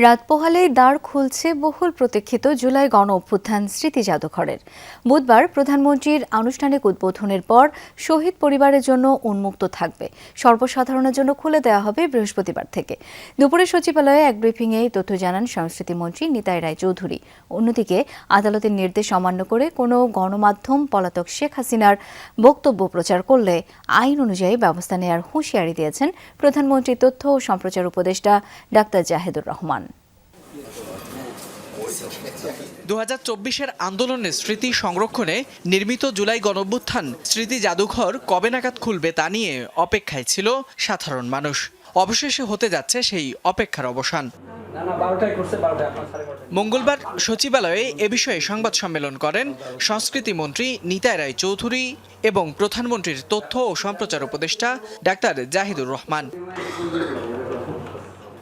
রাত পোহালেই দ্বার খুলছে বহুল প্রতীক্ষিত জুলাই গণ অভ্যুত্থান স্মৃতি জাদুঘরের। বুধবার প্রধানমন্ত্রীর আনুষ্ঠানিক উদ্বোধনের পর শহীদ পরিবারের জন্য উন্মুক্ত থাকবে। সর্বসাধারণের জন্য খুলে দেওয়া হবে বৃহস্পতিবার থেকে। দুপুরে সচিবালয়ে এক ব্রিফিংয়ে এই তথ্য জানান সংস্কৃতিমন্ত্রী নিতাই রায়চৌধুরী। অন্যদিকে আদালতের নির্দেশ অমান্য করে কোনো গণমাধ্যম পলাতক শেখ হাসিনার বক্তব্য প্রচার করলে আইন অনুযায়ী ব্যবস্থা নেওয়ার হুঁশিয়ারি দিয়েছেন প্রধানমন্ত্রীর তথ্য ও সম্প্রচার উপদেষ্টা ডাক্তার জাহিদুর রহমান। 2024-এর আন্দোলনের স্মৃতি সংরক্ষণে নির্মিত জুলাই গণঅভ্যুত্থান স্মৃতি জাদুঘর কবে নাগাদ খুলবে তা নিয়ে অপেক্ষায় ছিল সাধারণ মানুষ। অবশেষে হতে যাচ্ছে সেই অপেক্ষার অবসান। মঙ্গলবার সচিবালয়ে এ বিষয়ে সংবাদ সম্মেলন করেন সংস্কৃতি মন্ত্রী নিতাই রায়চৌধুরী এবং প্রধানমন্ত্রীর তথ্য ও সম্প্রচার উপদেষ্টা ডাক্তার জাহিদুর রহমান।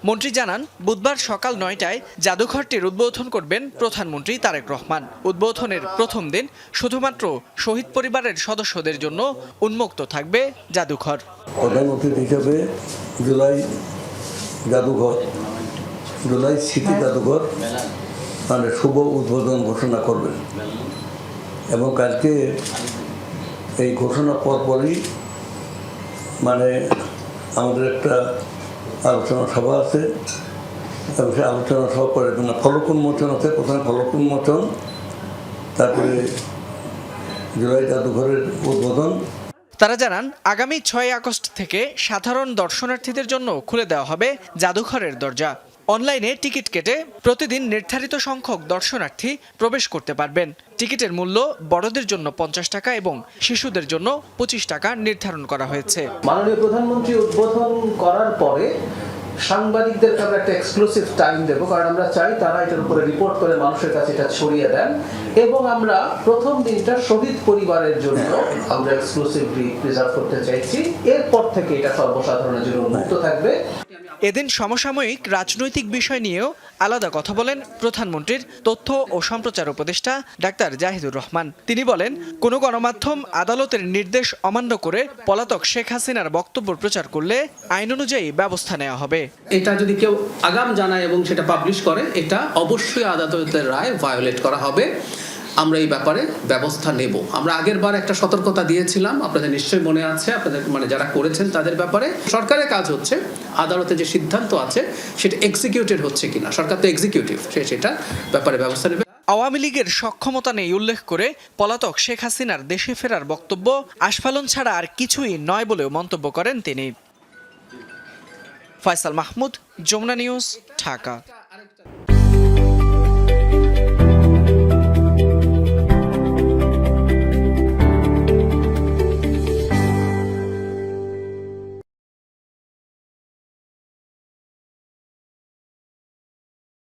মন্ত্রী জানান, বুধবার সকাল 9টায় জাদুঘরটির উদ্বোধন করবেন প্রধানমন্ত্রী তারেক রহমান। উদ্বোধনের প্রথম দিন শুধুমাত্র শহীদ পরিবারের সদস্যদের জন্য উন্মুক্ত থাকবে জাদুঘর। প্রধান অতিথি হিসেবে জুলাই স্মৃতি জাদুঘর মানে শুভ উদ্বোধন ঘোষণা করবেন এবং কালকে এই ঘোষণা পরপরই মানে আমাদের একটা আলোচনা সভা আছে এবং সেই আলোচনা সভা পরে ফলক উন্মোচন আছে। প্রথমে ফলক উন্মোচন, তারপরে জুলাই জাদুঘরের উদ্বোধন। তারা জানান, আগামী 6 আগস্ট থেকে সাধারণ দর্শনার্থীদের জন্য খুলে দেওয়া হবে জাদুঘরের দরজা। অনলাইনে টিকিট কেটে প্রতিদিন নির্ধারিত সংখ্যক দর্শনার্থী প্রবেশ করতে পারবেন। টিকিটের মূল্য বড়দের জন্য 50 টাকা এবং শিশুদের জন্য 25 টাকা নির্ধারণ করা হয়েছে। মাননীয় প্রধানমন্ত্রী উদ্বোধন করার পরে সাংবাদিকদেরকে আমরা একটা এক্সক্লুসিভ টাইম দেব, কারণ আমরা চাই তারা এটার উপরে রিপোর্ট করে মানুষের কাছে এটা ছড়িয়ে দেন এবং আমরা প্রথম দিনটা শহীদ পরিবারের জন্য আমরা এক্সক্লুসিভলি রিজার্ভ করতে চাইছি। এরপর থেকে এটা সর্বসাধারণের জন্য উন্মুক্ত থাকবে। এদিন সমসাময়িক রাজনৈতিক বিষয় নিয়েও আলাদা কথা বলেন প্রধানমন্ত্রীর তথ্য ও সম্প্রচার উপদেষ্টা ডাক্তার জাহিদুর রহমান। তিনি বলেন, কোনো গণমাধ্যম আদালতের নির্দেশ অমান্য করে পলাতক শেখ হাসিনার বক্তব্য প্রচার করলে আইন অনুযায়ী ব্যবস্থা নেওয়া হবে। এটা যদি কেউ আগাম জানায় এবং সেটা পাবলিশ করে, এটা অবশ্যই আদালতের রায় ভায়োলেট করা হবে। আমরা এই ব্যাপারে ব্যবস্থা নেব। আমরা আগের বার একটা সতর্কতা দিয়েছিলাম, আপনাদের নিশ্চয়ই মনে আছে, আপনাদের যারা করেছেন তাদের ব্যাপারে। সরকারের কাজ হচ্ছে আদালতে যে সিদ্ধান্ত আছে সেটা এক্সিকিউটেড হচ্ছে কিনা। সরকার তো এক্সিকিউটিভ, সেটা ব্যাপারে ব্যবস্থা নেবে। আওয়ামী লীগের সক্ষমতা নেই উল্লেখ করে পলাতক শেখ হাসিনার দেশে ফেরার বক্তব্য আস্ফালন ছাড়া আর কিছুই নয় বলেও মন্তব্য করেন তিনি। ফয়সাল মাহমুদ, যমুনা নিউজ, ঢাকা।